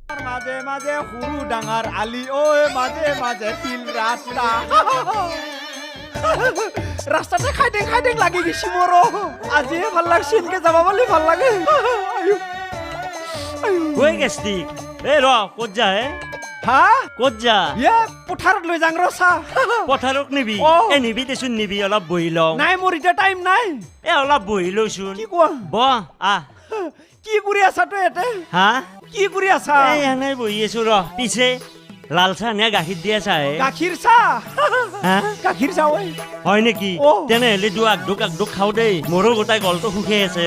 মাঝে মাঝে সৰু ডাঙৰ আলি ঐ মাঝে মাঝে শিল ৰাস্তা ৰাস্তাতে খাই দেখ লাগি গৈছি মোৰ আজিহে ভাল লাগছে এনেকে যাব বুলি ভাল লাগে হৈ গেষ্টিক এই ৰ ক'ত যা হে হা ক'ত যা পথাৰত লৈ যাং ৰচা পথাৰক নিবি নিবি দেচোন নিবি অলপ বহি লওঁ নাই মোৰ এতিয়া টাইম নাই অলপ বহি লওঁচোন কি কোৱা বহ আহ কি কৰি আছা তই ইয়াতে হা কি কৰি আছা এনে বহি আছো ৰ পিছে লাল চাহ নে গাখীৰ দিয়া চাহ গাখীৰ চাহ গাখীৰ চাহ হয় নেকি তেনেহ'লে আগদুক খাওঁ দেই মোৰো গোটাই গলটো সুখে আছে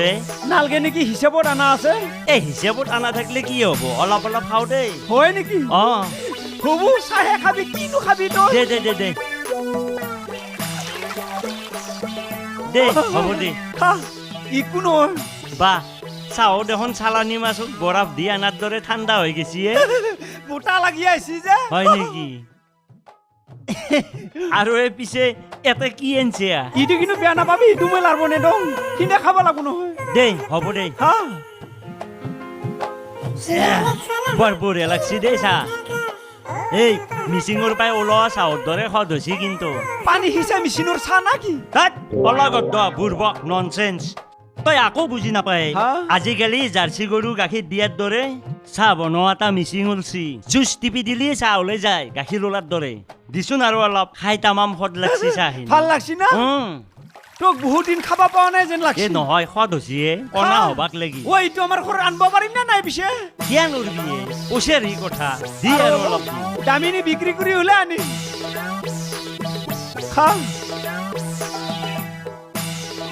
নালগে নেকি হিচাপত আনা আছে এই হিচাপত আনা থাকিলে কি হ'ব অলপ অলপ খাওঁ দেই হয় নেকি হ'ব চাহে খাবি কিনো খাবি তই দে দে হ'ব দে খা একো নহয় বা চাও দেখোন চালানি মাছ বৰফ দি আনাৰ দৰে ঠাণ্ডা হৈ গৈছে মোটা লাগি আহিছি যে হয় নেকি আৰু এই পিছে এটা কি আনছে ইটো কিন্তু বেয়া নাপাবি ইটো মই লাৰব নেদং কিনে খাব লাগব নহয় দেই হ'ব দেই হা বৰ বঢ়িয়া লাগছি দেই চাহ এই মিচিঙৰ পাই ওলোৱা চাহৰ দৰে সদ হৈছে কিন্তু পানী সিঁচা মেচিনৰ চাহ না কি অলগত বুৰ্বক ননচেন্স তই আকৌ বুজি নাপায় আজিকালি জাৰ্চি গৰু গাখীৰ দিয়াৰ দৰে চাহ বনোৱা এটা মিচিং ওলছি জুচ টিপি দিলি চাহ ওলাই যায় গাখীৰ ওলাৰ দৰে দিছোন আৰু অলপ খাই তামাম সদ লাগছি চাহ ভাল লাগছি না তোক বহুত দিন খাব পোৱা নাই যেন লাগছি নহয় সদ হৈছে কণা হবাক লাগি এইটো আমাৰ ঘৰত আনব পাৰিম না নাই পিছে কিয় নৰবি ওচেৰি কথা দি আৰু অলপ দামিনী বিক্ৰী কৰি হলে আনি খা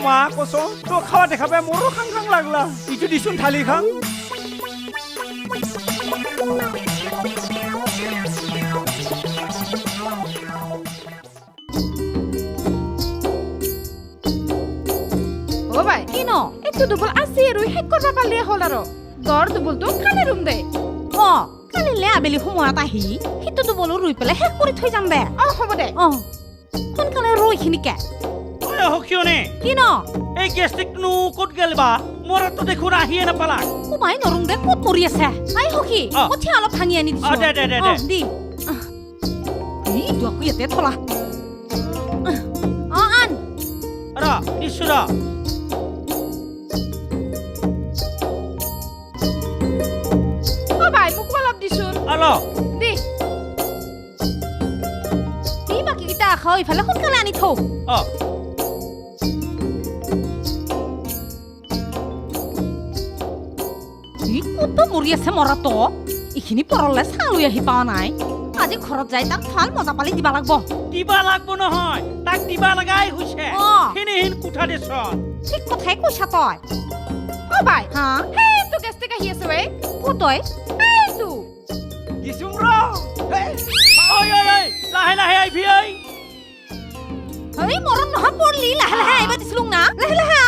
মা কচো তোক খাওয়া দেখা পাই মোৰো খাং খাং লাগলা ইটো দিছোন থালি খাং ও ভাই কিনো একটু দুবল আসি রুই হেক করবা পারলে হল আর দর দুবল তো কালে রুম দে কালিলে আবেলি সময়ত আহি সিটো দুবল রুই পেলাই হেক কৰি থৈ যাম দে হ'ব দে সোনকালে ৰৈ খিনিকে হকিয়নে কিনো এই গেষ্টিকনো ক'ত গেল বা মোৰতো দেখোন আহিয়ে নাপালা কোমাই নৰং দে ক'ত মৰি আছে আই হকি কঠি অলপ ভাঙি আনি দিছো দে দি এই দুকু ইয়াতে থলা আন ৰ দিছো ভাই মোক অলপ দিছোন আলো দি এই বাকি কিটা খাও ইফালে সোনকালে আনি থও কত মৰি আছে মৰাটো এইখিনি পৰলে চালৈ আহি পোৱা নাই আজি ঘৰত যাই তাক ভাল মজা পালি দিবা লাগব নহয় তাক দিবা লাগাই হৈছে হিন কুঠা দেছ ঠিক কথাই কৈছা তই বাই হা হেইটো গেষ্টিক আহি আছে ৱে কতই হেইটো গিসুম ৰ লাহে লাহে আইভি এই মৰণ নহয় পৰলি লাহে লাহে আইবা দিছলুং না লাহে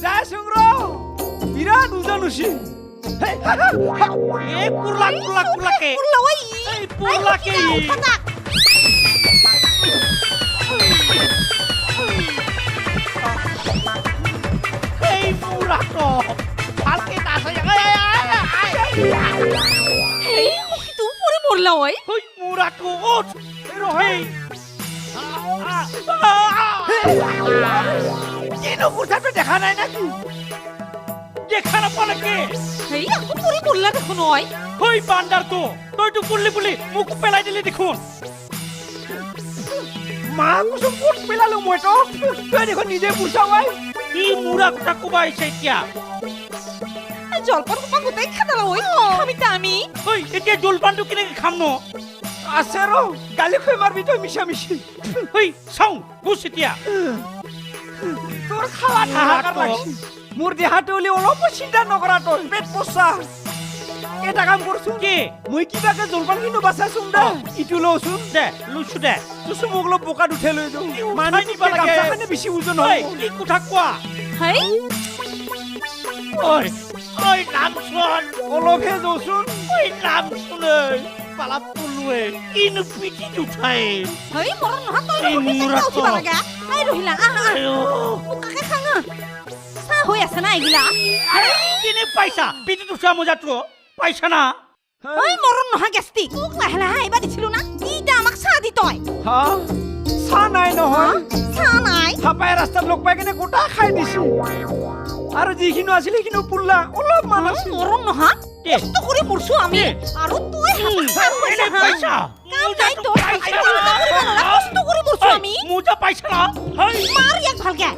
যাই সুং ৰ বিৰাট উজন উছি এই পুৰলাকে এই পুৰাটো ভালকে নাচে এই তো পৰি মৰলা ঐ ওই পুৰাটো ওঠ ৰহেই কিনো কুঠাটো দেখা নাই নাকি দেখা নাপালেকে এই আকৌ পৰি মৰলা দেখোন ঐ হই বান্দারটো তইটো পুলি মুখ পেলাই দিলি দেখোন মা কুসুম কোট পেলালো মই তো তুই দেখোন নিজে বুঝাওয়াই ই মুরা কথা কুবাইছে কিয়া জলপান কুপা গোটাই খাদালা ঐ আমি হই এতিয়া জলপানটো কিনে খাম ন আছে ৰ গালি খৈ মারবি তুই মিশামিশি হই চাও বুঝ এতিয়া তোর খাওয়া হাহাকার লাগছি মোর দেহাতে ওলি অলপ চিন্তা নকরা তোর পেট পোষা এটা কাম করছুন কি মই কিবাকে জলপান কিনো বাছাছুন দে ইটো লওছুন দে লুছু দে তুসু মোক অলপ বোকাত উঠাই লৈ যাও মানুহ নিবা লাগে গামছাখানে বেছি ওজন হয় কি কথা কোৱা হেই ওই নাম শুন অলপহে যাওছুন ওই নাম শুনে পালা পুলুৱে কিনো পিটি উঠাই হেই মৰণ নহয় তই মুৰা উঠিবা লাগে আই ৰহিলা মুকাকে খাঙা চা হৈ আছে না এইগিলা কিনে পাইছা পিটি উঠা মজাটো পাইছা না ঐ মৰণ নহয় গেষ্টি তোক লাহে লাহে আহিবা দিছিলো না দিটা আমাক চাহ দি তই হা চাহ নাই নহয় চাহ নাই হাপাই ৰাস্তাত লগ পাই কেনে গোটা খাই দিছো আৰু যিখিনি আছিল সেইখিনি পুল্লা অলপমান আছিল মৰণ নহয় কষ্ট কৰি মৰছো আমি আৰু তই কাম কৰিছা কাম নাই তোৰ কষ্ট কৰি মৰছো আমি মোজা পাইছা না হেই মাৰ ইয়াক ভালকে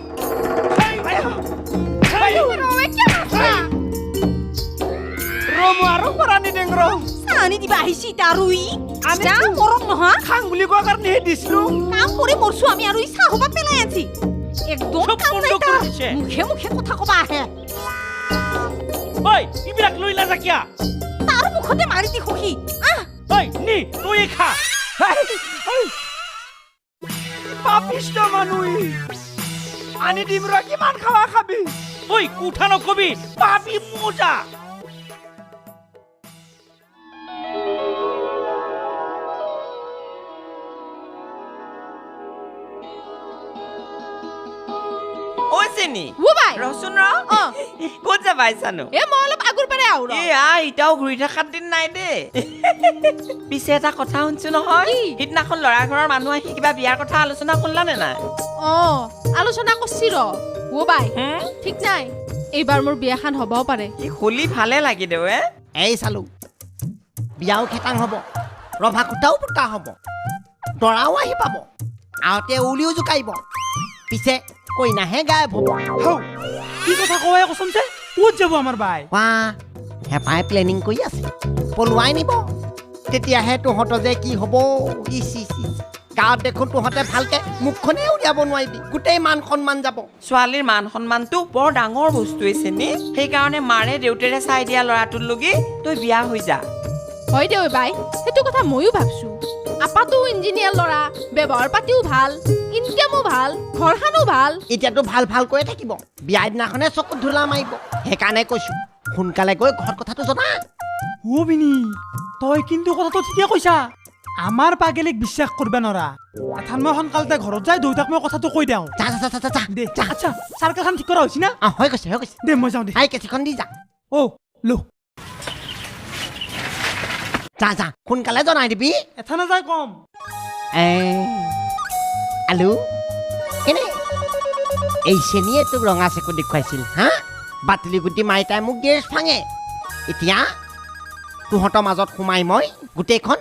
ৰম আৰু পৰানি ডেংৰ চানি দিবা আহিছি তাৰুই যা মৰণ নহয় খাং বুলি কোৱা কাৰণেহে দিছিলো কাম কৰি মৰছো আমি আৰু ই চাহ হবা পেলাই আছি একদম চব কাম বন্ধ নাই কৰি তাৰ দিছে। মুখে মুখে কথা কবা আহে ঐ ইবিলাক লৈলা যা কিয়া তাৰ মুখতে মাৰি দি খুখি আহ ঐ নি তুই খা পাপিষ্ট মানুহ আনি দিম ৰ কিমান খাৱা খাবি ঐ কুঠা নকবি পাপি মোজা ঐ চেনি ও বাই ৰচোন ৰ অ ক'ত যাবা আইছানো এ মই অলপ আগৰ পাৰে আও ৰ এতিয়াও ঘূৰি থকাৰ দিন নাই দেই পিছে এটা কথা শুনছো নহয় কি? সিদিনাখন ল'ৰা ঘৰৰ মানুহ আহি কিবা বিয়াৰ কথা আলোচনা কৰিলানে নাই অ আলোচনা কৰছি ৰ ও বাই হুম? ঠিক নাই এইবাৰ মোৰ বিয়াখন হবও পাৰে ই খুলি ভালে লাগি দেও এই চালো বিয়াও খেতাং হ'ব ৰভা খুটাও পুতা হ'ব দৰাও আহি পাব আওঁতে উলিও জোকাৰিব পিছে কইনাহে গায়ব হ'ব কি কথা কয় কচোন যে ক'ত যাব আমাৰ বাই ৱা হেপাই প্লেনিং কৰি আছে পলুৱাই নিব তেতিয়াহে তহঁতৰ যে কি হ'ব ইচ ইচ ইচ গাঁৱত দেখোন তহঁতে ভালকে মুখখনে উলিয়াব নোৱাৰিবি গোটেই মান সন্মান যাব ছোৱালীৰ মান সন্মানটো বৰ ডাঙৰ বস্তুৱে চেনি সেইকাৰণে মাৰে দেউতাৰে চাই দিয়া ল'ৰাটোৰ লগি তই বিয়া হৈ যা হয় দে ঐ বাই সেইটো কথা ময়ো ভাবছো আপাতো ইঞ্জিনিয়াৰ ল'ৰা ব্যৱহাৰ পাতিও ভাল ইনকামো ভাল ঘৰখনো ভাল এতিয়াতো ভাল ভালকৈয়ে থাকিব বিয়াৰ দিনাখনে চকুত ধূলা মাৰিব সেইকাৰণে কৈছো সোনকালে গৈ ঘৰত কথাটো জনা ও বিনি তই কিন্তু কথাটো ঠিকে কৈছা আমাৰ পাগেলিক বিশ্বাস কৰবা নৰা এথান মই সোনকালতে ঘৰত যাই দেউতাক মই কথাটো কৈ দিওঁ যা যা যা যা দে আচ্ছা চাৰ্কেলখন ঠিক কৰা হৈছে না হৈ গৈছে দে মই যাওঁ দে হাই কেঁচিখন দি যা অ লো যা যা সোনকালে জনাই দিবি এথানে যাই কম আলু কেনে এই চেনিয়ে তোক ৰঙা চেকু দেখুৱাইছিল হা বাটলি গুটি মাৰি তাই মোক গেছ ভাঙে এতিয়া তহঁতৰ মাজত সোমাই মই গোটেইখন